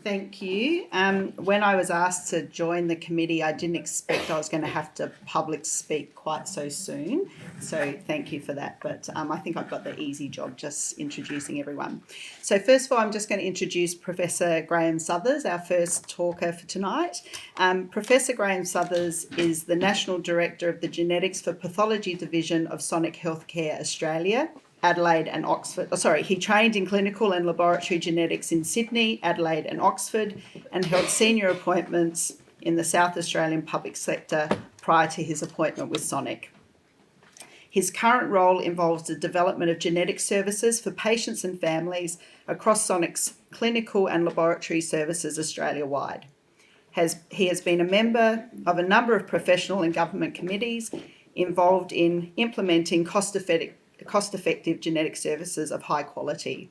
Thank you. When I was asked to join the committee, I didn't expect I was going to have to public speak quite so soon. So thank you for that. But I think I've got the easy job just introducing everyone. So first of all, I'm just going to introduce Professor Graham Suthers, our first talker for tonight. Professor Graham Suthers is the National Director of the Genetics for Pathology Division of Sonic Healthcare Australia, Adelaide and Oxford. He trained in clinical and laboratory genetics in Sydney, Adelaide and Oxford, and held senior appointments in the South Australian public sector prior to his appointment with Sonic. His current role involves the development of genetic services for patients and families across Sonic's clinical and laboratory services Australia-wide. He has been a member of a number of professional and government committees involved in implementing cost-effective genetic services of high quality.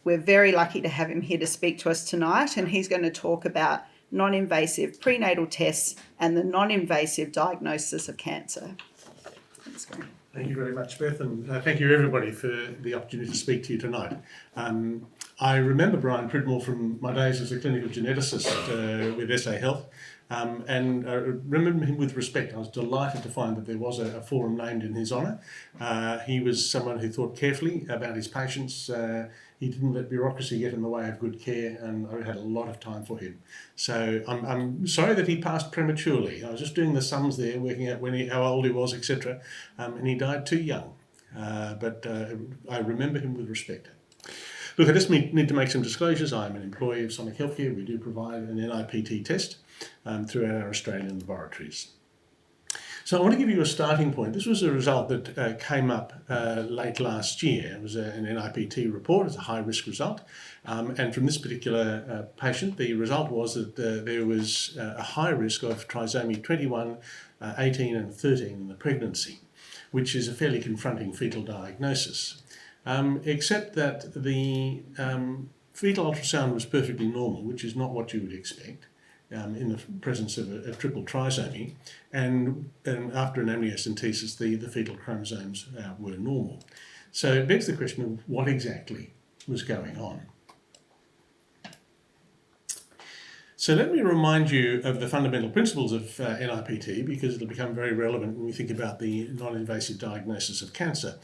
We're very lucky to have him here to speak to us tonight, and he's going to talk about non-invasive prenatal tests and the non-invasive diagnosis of cancer. Thanks, Graham. Thank you very much, Beth, and thank you everybody for the opportunity to speak to you tonight. I remember Brian Pridmore from my days as a clinical geneticist with SA Health, and I remember him with respect. I was delighted to find that there was a forum named in his honour. He was someone who thought carefully about his patients. He didn't let bureaucracy get in the way of good care, and I had a lot of time for him. So I'm sorry that he passed prematurely. I was just doing the sums there, working out how old he was, etc., and he died too young. But I remember him with respect. Look, I just need to make some disclosures. I'm an employee of Sonic Healthcare. We do provide an NIPT test throughout our Australian laboratories. So I want to give you a starting point. This was a result that came up late last year. It was an NIPT report. It's a high-risk result. And from this particular patient, the result was that there was a high risk of trisomy 21, 18 and 13 in the pregnancy, which is a fairly confronting fetal diagnosis. Except that the fetal ultrasound was perfectly normal, which is not what you would expect in the presence of a triple trisomy, and after an amniocentesis, the fetal chromosomes were normal. So it begs the question of what exactly was going on. So let me remind you of the fundamental principles of NIPT, because it'll become very relevant when we think about the non-invasive diagnosis of cancer.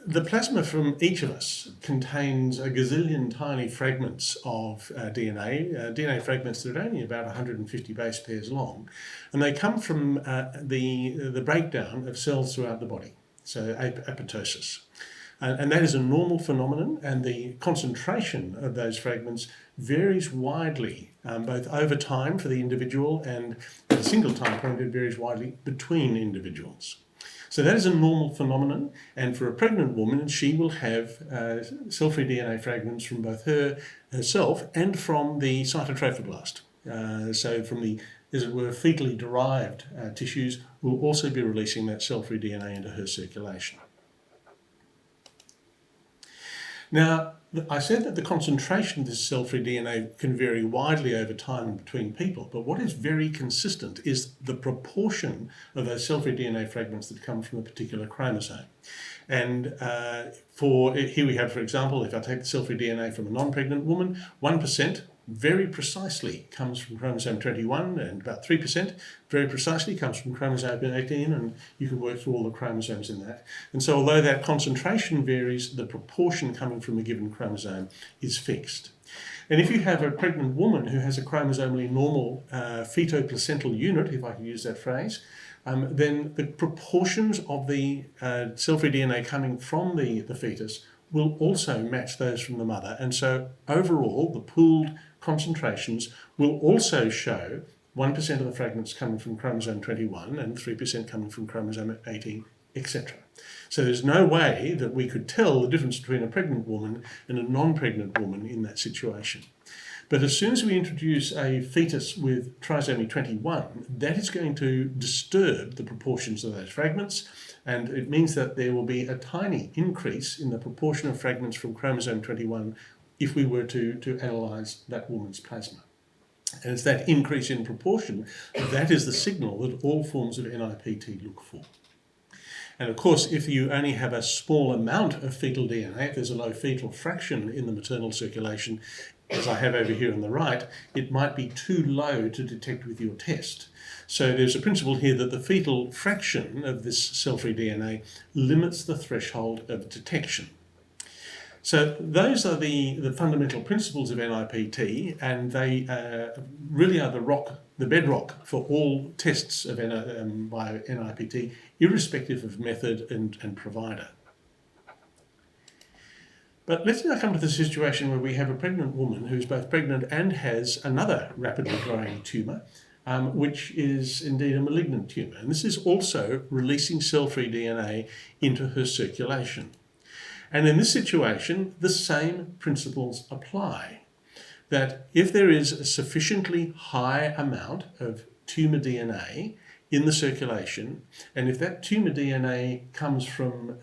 The plasma from each of us contains a gazillion tiny fragments of DNA fragments that are only about 150 base pairs long, and they come from the breakdown of cells throughout the body, so apoptosis. And that is a normal phenomenon, and the concentration of those fragments varies widely, both over time for the individual and at a single time point it varies widely between individuals. So that is a normal phenomenon, and for a pregnant woman, she will have cell-free DNA fragments from both herself and from the cytotrophoblast. So from the, as it were, fetally derived tissues will also be releasing that cell-free DNA into her circulation. Now, I said that the concentration of this cell-free DNA can vary widely over time and between people, but what is very consistent is the proportion of those cell-free DNA fragments that come from a particular chromosome. And here we have, for example, if I take the cell-free DNA from a non-pregnant woman, 1% very precisely comes from chromosome 21, and about 3% very precisely comes from chromosome 18, and you can work through all the chromosomes in that. And so although that concentration varies, the proportion coming from a given chromosome is fixed. And if you have a pregnant woman who has a chromosomally normal fetoplacental unit, if I can use that phrase, then the proportions of the cell-free DNA coming from the fetus will also match those from the mother. And so overall, the pooled concentrations will also show 1% of the fragments coming from chromosome 21 and 3% coming from chromosome 18, etc. So there's no way that we could tell the difference between a pregnant woman and a non-pregnant woman in that situation. But as soon as we introduce a fetus with trisomy 21, that is going to disturb the proportions of those fragments, and it means that there will be a tiny increase in the proportion of fragments from chromosome 21 if we were to analyse that woman's plasma. And it's that increase in proportion that is the signal that all forms of NIPT look for. And of course, if you only have a small amount of fetal DNA, if there's a low fetal fraction in the maternal circulation, as I have over here on the right, it might be too low to detect with your test. So there's a principle here that the fetal fraction of this cell-free DNA limits the threshold of detection. So those are the fundamental principles of NIPT, and they really are the bedrock for all tests of by NIPT, irrespective of method and provider. But let's now come to the situation where we have a pregnant woman who's both pregnant and has another rapidly growing tumour, which is indeed a malignant tumour. And this is also releasing cell-free DNA into her circulation. And in this situation, the same principles apply. That if there is a sufficiently high amount of tumour DNA in the circulation, and if that tumour DNA comes from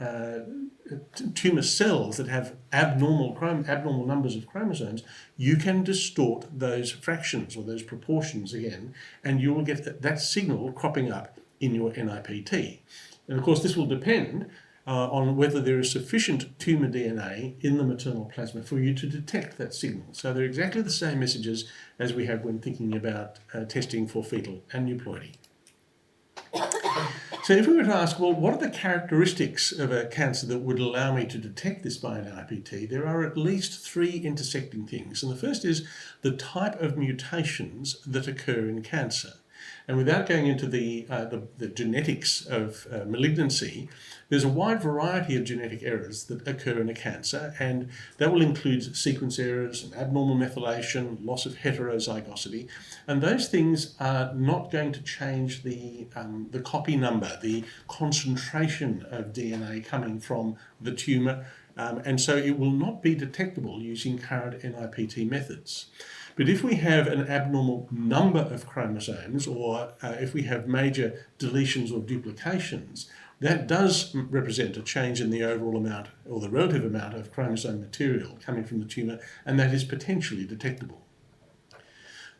tumour cells that have abnormal numbers of chromosomes, you can distort those fractions or those proportions again, and you will get that signal cropping up in your NIPT. And of course, this will depend on whether there is sufficient tumour DNA in the maternal plasma for you to detect that signal. So they're exactly the same messages as we have when thinking about testing for fetal aneuploidy. So if we were to ask, well, what are the characteristics of a cancer that would allow me to detect this by an NIPT? There are at least three intersecting things. And the first is the type of mutations that occur in cancer. And without going into the genetics of malignancy, there's a wide variety of genetic errors that occur in a cancer, and that will include sequence errors, and abnormal methylation, loss of heterozygosity, and those things are not going to change the copy number, the concentration of DNA coming from the tumour, and so it will not be detectable using current NIPT methods. But if we have an abnormal number of chromosomes, or if we have major deletions or duplications, that does represent a change in the overall amount or the relative amount of chromosome material coming from the tumour, and that is potentially detectable.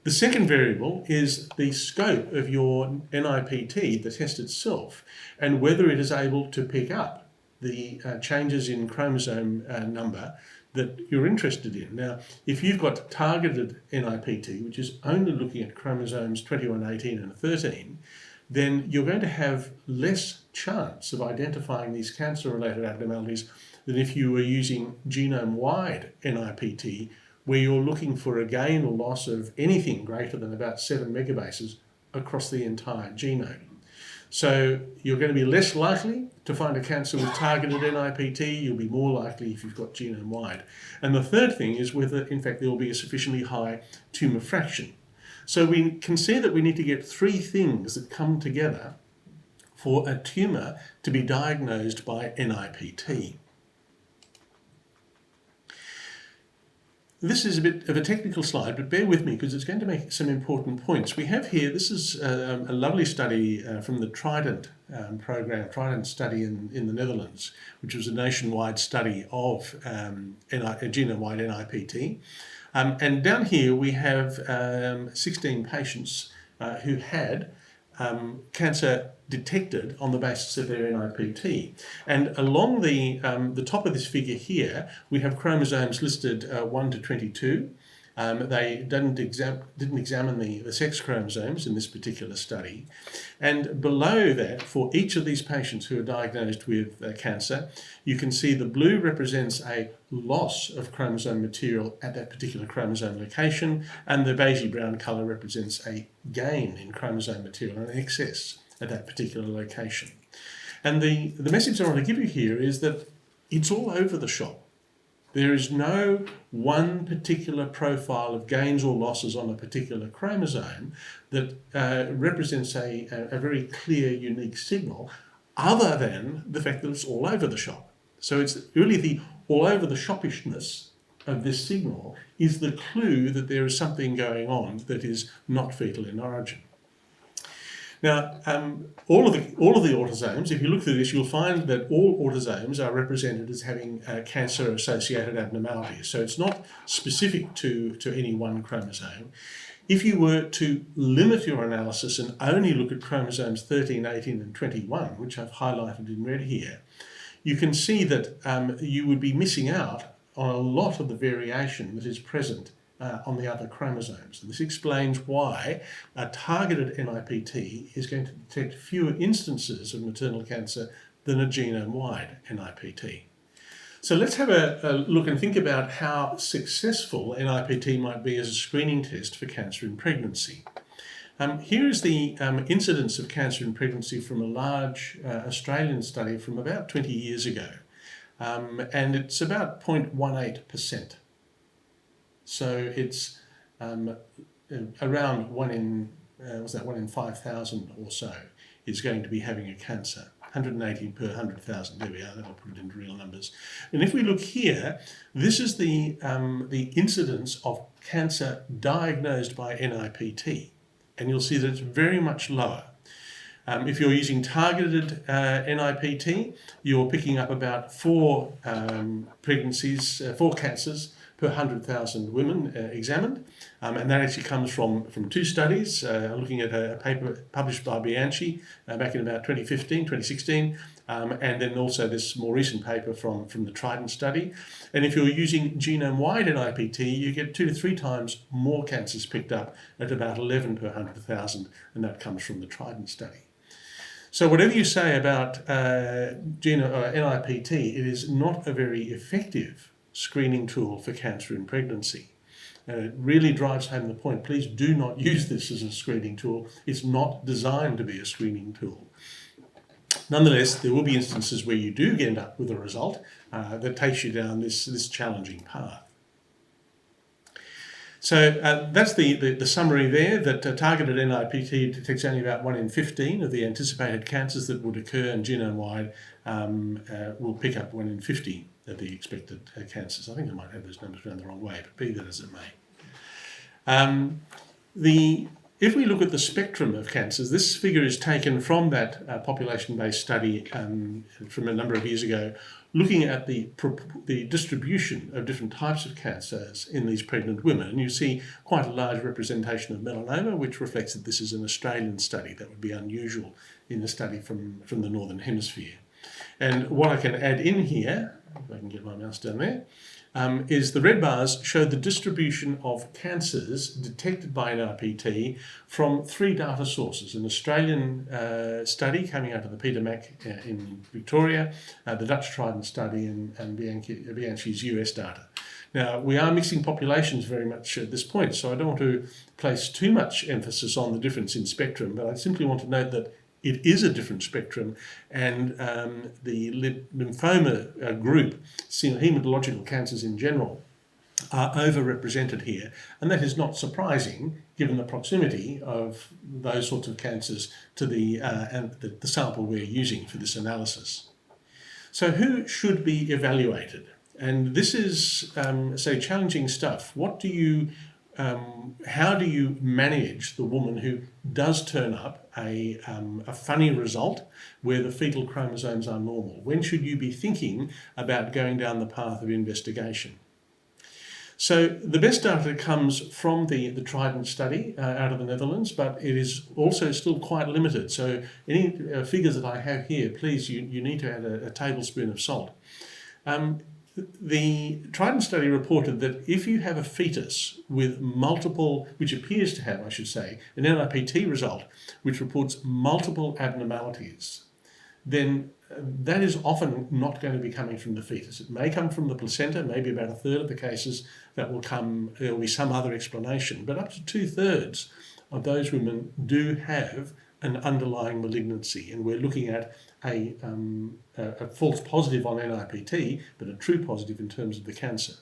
The second variable is the scope of your NIPT, the test itself, and whether it is able to pick up the changes in chromosome number that you're interested in. Now, if you've got targeted NIPT, which is only looking at chromosomes 21, 18 and 13, then you're going to have less chance of identifying these cancer-related abnormalities than if you were using genome-wide NIPT, where you're looking for a gain or loss of anything greater than about 7 megabases across the entire genome. So you're going to be less likely to find a cancer with targeted NIPT. You'll be more likely if you've got genome-wide. And the third thing is whether, in fact, there will be a sufficiently high tumour fraction. So we can see that we need to get three things that come together for a tumour to be diagnosed by NIPT. This is a bit of a technical slide, but bear with me because it's going to make some important points. We have here, this is a lovely study from the Trident program, Trident study in the Netherlands, which was a nationwide study of genome-wide NIPT. And down here we have 16 patients who had cancer detected on the basis of their NIPT. And along the top of this figure here, we have chromosomes listed 1 to 22. They didn't examine the sex chromosomes in this particular study. And below that, for each of these patients who are diagnosed with cancer, you can see the blue represents a loss of chromosome material at that particular chromosome location, and the beigey brown colour represents a gain in chromosome material, an excess at that particular location. And the message I want to give you here is that it's all over the shop. There is no one particular profile of gains or losses on a particular chromosome that represents a very clear, unique signal, other than the fact that it's all over the shop. So it's really the all over the shopishness of this signal is the clue that there is something going on that is not fetal in origin. Now, all of the autosomes, if you look through this, you'll find that all autosomes are represented as having cancer-associated abnormalities. So it's not specific to any one chromosome. If you were to limit your analysis and only look at chromosomes 13, 18 and 21, which I've highlighted in red here, you can see that you would be missing out on a lot of the variation that is present on the other chromosomes. And this explains why a targeted NIPT is going to detect fewer instances of maternal cancer than a genome-wide NIPT. So let's have a look and think about how successful NIPT might be as a screening test for cancer in pregnancy. Here is the incidence of cancer in pregnancy from a large Australian study from about 20 years ago. And it's about 0.18%. So it's around 1 in 5,000 or so is going to be having a cancer. 180 per 100,000. There we are. That'll put it into real numbers. And if we look here, this is the incidence of cancer diagnosed by NIPT, and you'll see that it's very much lower. If you're using targeted NIPT, you're picking up about 4 pregnancies, 4 cancers per 100,000 women examined, and that actually comes from 2 studies, looking at a paper published by Bianchi back in about 2015, 2016, and then also this more recent paper from the Trident study. And if you're using genome-wide NIPT, you get 2 to 3 times more cancers picked up at about 11 per 100,000, and that comes from the Trident study. So whatever you say about NIPT, it is not a very effective screening tool for cancer in pregnancy. It really drives home the point. Please do not use this as a screening tool. It's not designed to be a screening tool. Nonetheless, there will be instances where you do end up with a result that takes you down this challenging path. So that's the summary there, that targeted NIPT detects only about 1 in 15 of the anticipated cancers that would occur, and genome-wide will pick up 1 in 50 of the expected cancers. I think I might have those numbers around the wrong way, but be that as it may. If we look at the spectrum of cancers, this figure is taken from that population-based study from a number of years ago, looking at the distribution of different types of cancers in these pregnant women. And you see quite a large representation of melanoma, which reflects that this is an Australian study. That would be unusual in a study from the Northern Hemisphere. And what I can add in here, if I can get my mouse down there, is the red bars show the distribution of cancers detected by NIPT from 3 data sources: an Australian study coming out of the Peter Mac in Victoria, the Dutch Trident study, and Bianchi's US data. Now, we are mixing populations very much at this point, so I don't want to place too much emphasis on the difference in spectrum, but I simply want to note that it is a different spectrum, and the lymphoma group, hematological cancers in general, are overrepresented here. And that is not surprising, given the proximity of those sorts of cancers to the sample we're using for this analysis. So who should be evaluated? And this is, challenging stuff. How do you manage the woman who does turn up a funny result where the fetal chromosomes are normal? When should you be thinking about going down the path of investigation? So the best data comes from the Trident study out of the Netherlands, but it is also still quite limited. So any figures that I have here, please, you need to add a tablespoon of salt. The Trident study reported that if you have a fetus with multiple, which appears to have, I should say, an NIPT result which reports multiple abnormalities, then that is often not going to be coming from the fetus. It may come from the placenta, maybe about 1/3 of the cases there will be some other explanation, but up to 2/3 of those women do have an underlying malignancy, and we're looking at a false positive on NIPT, but a true positive in terms of the cancer.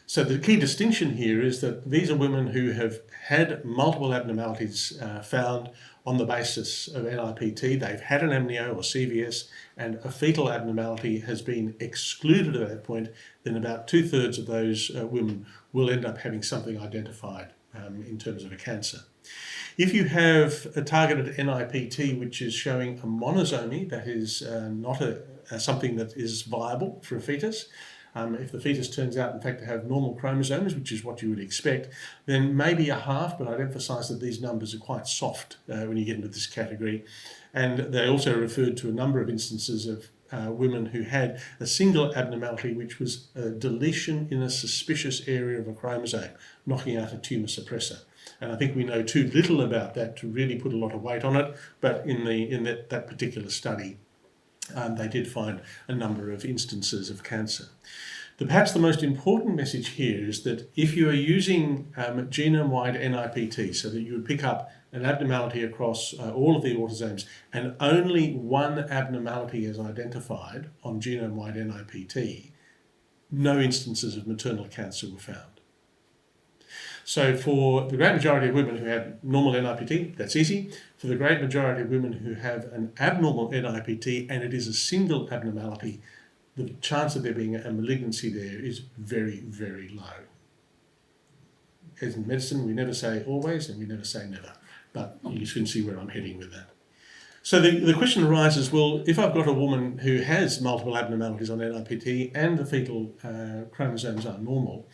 So the key distinction here is that these are women who have had multiple abnormalities found on the basis of NIPT. They've had an amnio or CVS, and a fetal abnormality has been excluded at that point. Then about 2/3 of those women will end up having something identified in terms of a cancer. If you have a targeted NIPT which is showing a monosomy, that is not something that is viable for a fetus, if the fetus turns out in fact to have normal chromosomes, which is what you would expect, then maybe a half, but I'd emphasise that these numbers are quite soft when you get into this category. And they also referred to a number of instances of women who had a single abnormality, which was a deletion in a suspicious area of a chromosome, knocking out a tumour suppressor. And I think we know too little about that to really put a lot of weight on it, but in that particular study, they did find a number of instances of cancer. Perhaps the most important message here is that if you are using genome-wide NIPT, so that you would pick up an abnormality across all of the autosomes, and only one abnormality is identified on genome-wide NIPT, no instances of maternal cancer were found. So for the great majority of women who have normal NIPT, that's easy. For the great majority of women who have an abnormal NIPT and it is a single abnormality, the chance of there being a malignancy there is very, very low. As in medicine, we never say always and we never say never, but you can see where I'm heading with that. So the question arises, well, if I've got a woman who has multiple abnormalities on NIPT and the fetal chromosomes are normal,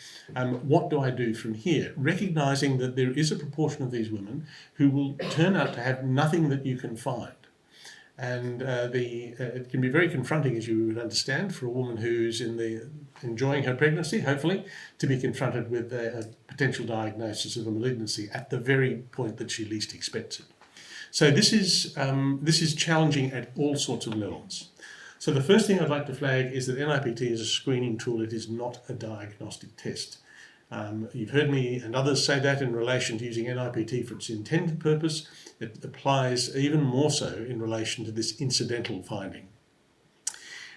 what do I do from here? Recognising that there is a proportion of these women who will turn out to have nothing that you can find. And it can be very confronting, as you would understand, for a woman who's enjoying her pregnancy, hopefully, to be confronted with a potential diagnosis of a malignancy at the very point that she least expects it. So this is challenging at all sorts of levels. So the first thing I'd like to flag is that NIPT is a screening tool. It is not a diagnostic test. You've heard me and others say that in relation to using NIPT for its intended purpose. It applies even more so in relation to this incidental finding.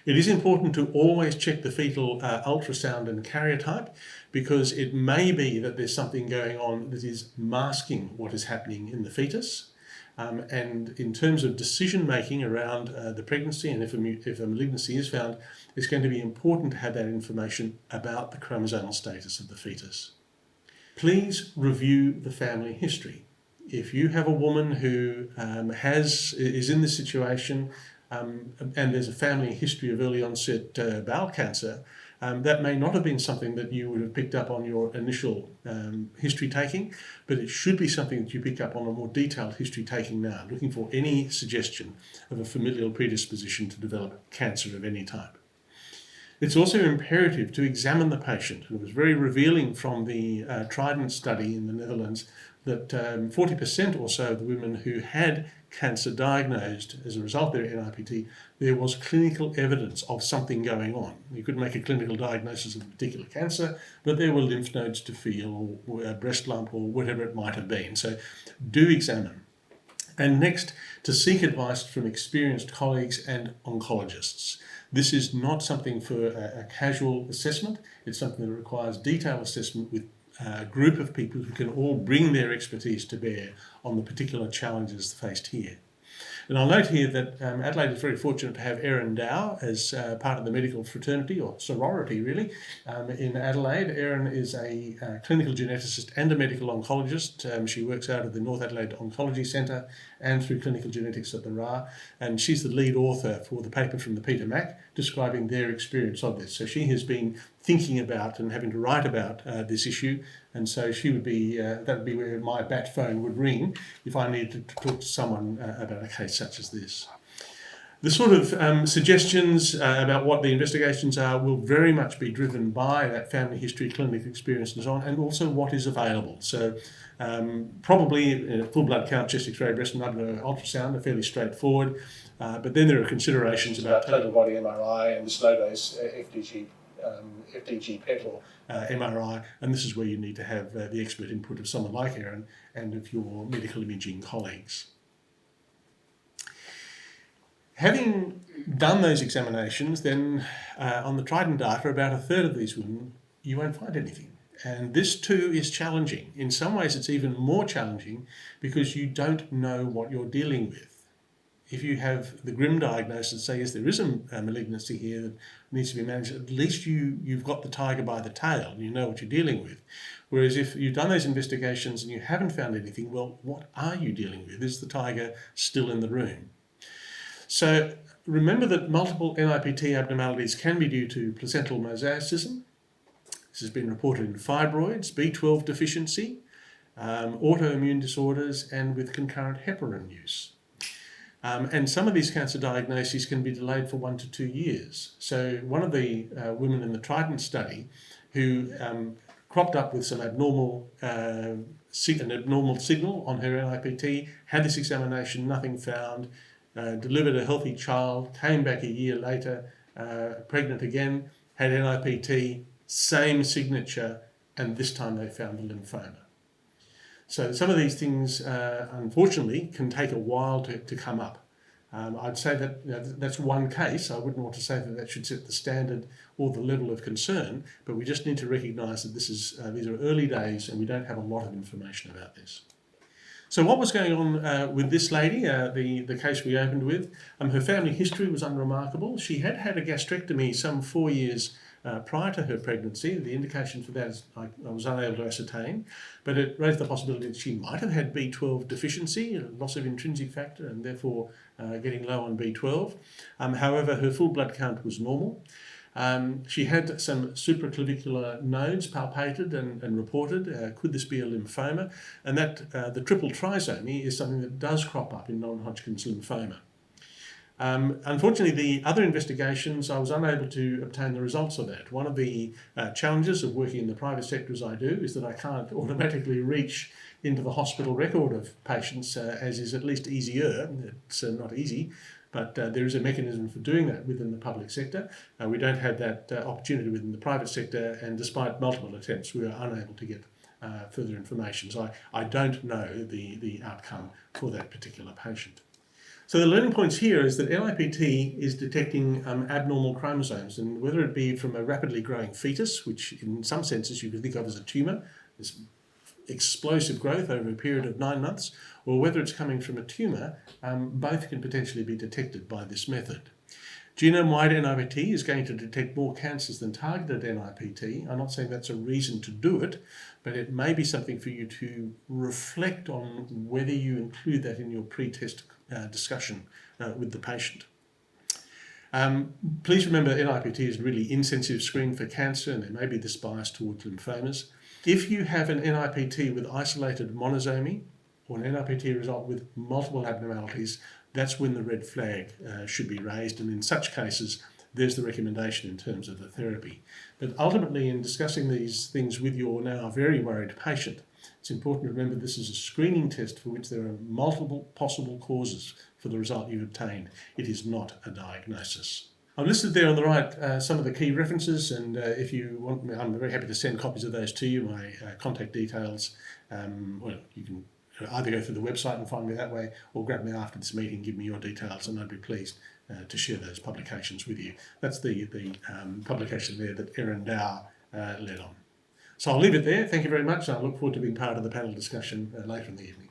It is important to always check the fetal ultrasound and karyotype, because it may be that there's something going on that is masking what is happening in the fetus. And in terms of decision making around the pregnancy, and if a malignancy is found, it's going to be important to have that information about the chromosomal status of the fetus. Please review the family history. If you have a woman who is in this situation and there's a family history of early onset bowel cancer, that may not have been something that you would have picked up on your initial history taking, but it should be something that you pick up on a more detailed history taking now, looking for any suggestion of a familial predisposition to develop cancer of any type. It's also imperative to examine the patient. It was very revealing from the Trident study in the Netherlands that 40% or so of the women who had cancer diagnosed as a result of their NIPT, there was clinical evidence of something going on. You couldn't make a clinical diagnosis of a particular cancer, but there were lymph nodes to feel, or a breast lump, or whatever it might have been. So do examine. And next, to seek advice from experienced colleagues and oncologists. This is not something for a casual assessment. It's something that requires detailed assessment with a group of people who can all bring their expertise to bear on the particular challenges faced here. And I'll note here that Adelaide is very fortunate to have Erin Dow as part of the medical fraternity, or sorority really, in Adelaide. Erin is a clinical geneticist and a medical oncologist. She works out of the North Adelaide Oncology Centre and through clinical genetics at the RA, and she's the lead author for the paper from the Peter Mac describing their experience of this. So she has been thinking about and having to write about this issue, and so she would be that would be where my bat phone would ring if I needed to talk to someone about a case such as this. The sort of suggestions about what the investigations are will very much be driven by that family history, clinical experience and so on, and also what is available. So probably a full blood count, chest X-ray, breast and ultrasound are fairly straightforward, but then there are considerations about total body MRI and this low-dose FDG PET or MRI, and this is where you need to have the expert input of someone like Erin and of your medical imaging colleagues. Having done those examinations, then on the Trident data, about a third of these women, you won't find anything. And this too is challenging. In some ways, it's even more challenging because you don't know what you're dealing with. If you have the grim diagnosis, say, yes, there is a malignancy here that needs to be managed, at least you've got the tiger by the tail and you know what you're dealing with. Whereas if you've done those investigations and you haven't found anything, well, what are you dealing with? Is the tiger still in the room? So remember that multiple NIPT abnormalities can be due to placental mosaicism. This has been reported in fibroids, B12 deficiency, autoimmune disorders, and with concurrent heparin use. And some of these cancer diagnoses can be delayed for 1 to 2 years. So one of the women in the Trident study who cropped up with some abnormal signal on her NIPT, had this examination, nothing found, delivered a healthy child, came back a year later, pregnant again, had NIPT, same signature, and this time they found a lymphoma. So some of these things, unfortunately, can take a while to come up. I'd say that that's one case. I wouldn't want to say that should set the standard or the level of concern, but we just need to recognise that these are early days and we don't have a lot of information about this. So what was going on with this lady, the case we opened with? Her family history was unremarkable. She had had a gastrectomy some 4 years prior to her pregnancy. The indication for that is I was unable to ascertain, but it raised the possibility that she might have had B12 deficiency, a loss of intrinsic factor, and therefore getting low on B12. However, her full blood count was normal. She had some supraclavicular nodes palpated and reported. Could this be a lymphoma? And that the triple trisomy is something that does crop up in non-Hodgkin's lymphoma. Unfortunately, the other investigations, I was unable to obtain the results of that. One of the challenges of working in the private sector as I do is that I can't automatically reach into the hospital record of patients, as is at least easier. It's not easy, but there is a mechanism for doing that within the public sector. We don't have that opportunity within the private sector, and despite multiple attempts, we are unable to get further information. So I don't know the outcome for that particular patient. So the learning points here is that NIPT is detecting abnormal chromosomes, and whether it be from a rapidly growing fetus, which in some senses you could think of as a tumour, this explosive growth over a period of 9 months, or whether it's coming from a tumour, both can potentially be detected by this method. Genome-wide NIPT is going to detect more cancers than targeted NIPT. I'm not saying that's a reason to do it, but it may be something for you to reflect on whether you include that in your pre-test discussion with the patient. Please remember NIPT is a really insensitive screen for cancer, and there may be this bias towards lymphomas. If you have an NIPT with isolated monosomy or an NIPT result with multiple abnormalities, that's when the red flag should be raised, and in such cases there's the recommendation in terms of the therapy. But ultimately, in discussing these things with your now very worried patient, it's important to remember this is a screening test for which there are multiple possible causes for the result you've obtained. It is not a diagnosis. I've listed there on the right some of the key references, and if you want me, I'm very happy to send copies of those to you, my contact details. Well, you can either go through the website and find me that way, or grab me after this meeting, give me your details, and I'd be pleased to share those publications with you. That's the publication there that Erin Dow led on. So I'll leave it there. Thank you very much, and I look forward to being part of the panel discussion later in the evening.